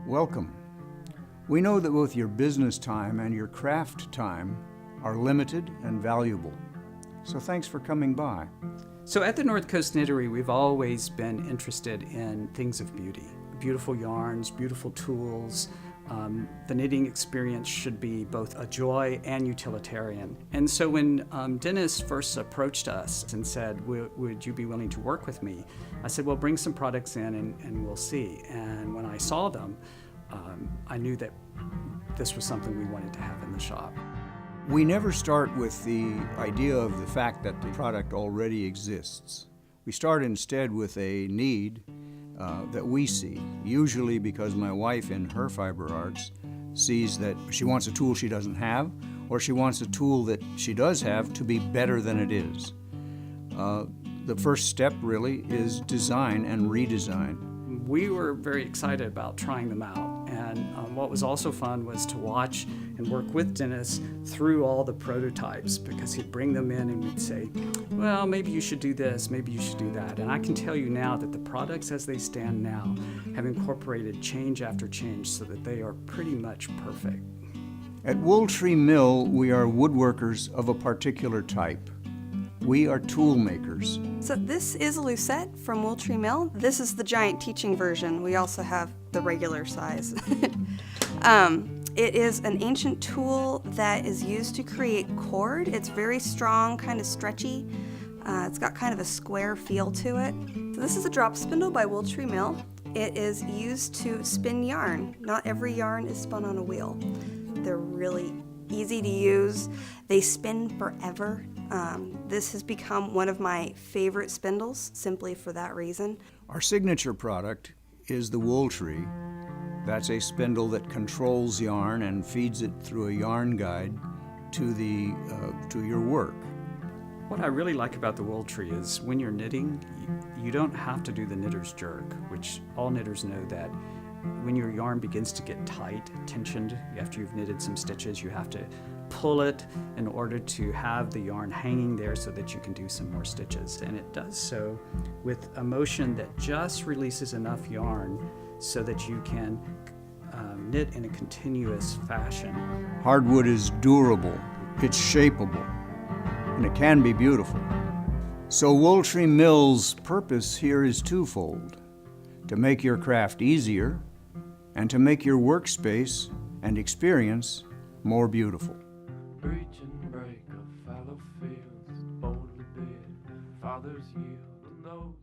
Welcome. We know that both your business time and your craft time are limited and valuable. So thanks for coming by. So at the North Coast Knittery, we've always been interested in things of beauty. Beautiful yarns, beautiful tools. The knitting experience should be both a joy and utilitarian. And so when Dennis first approached us and said, would you be willing to work with me? I said, well, bring some products in and we'll see. And when I saw them, I knew that this was something we wanted to have in the shop. We never start with the idea of the fact that the product already exists. We start instead with a need that we see, usually because my wife in her fiber arts sees that she wants a tool she doesn't have, or she wants a tool that she does have to be better than it is. The first step really is design and redesign. We were very excited about trying them out, and what was also fun was to watch and work with Dennis through all the prototypes, because he'd bring them in and we'd say, well, maybe you should do this, maybe you should do that. And I can tell you now that the products as they stand now have incorporated change after change so that they are pretty much perfect. At Wool Tree Mill, we are woodworkers of a particular type. We are tool makers. So this is a Lucette from Wool Tree Mill. This is the giant teaching version. We also have the regular size. It is an ancient tool that is used to create cord. It's very strong, kind of stretchy. It's got kind of a square feel to it. So this is a drop spindle by Wool Tree Mill. It is used to spin yarn. Not every yarn is spun on a wheel. They're really easy to use. They spin forever. This has become one of my favorite spindles simply for that reason. Our signature product is the Wool Tree. That's a spindle that controls yarn and feeds it through a yarn guide to your work. What I really like about the Wool Tree is when you're knitting, you don't have to do the knitter's jerk, which all knitters know that when your yarn begins to get tight, tensioned, after you've knitted some stitches, you have to pull it in order to have the yarn hanging there so that you can do some more stitches. And it does so with a motion that just releases enough yarn so that you can knit in a continuous fashion. Hardwood is durable, it's shapeable, and it can be beautiful. So Wool Tree Mill's purpose here is twofold: to make your craft easier and to make your workspace and experience more beautiful. Breach and break of fallow fields, boldly bid, fathers yield, and those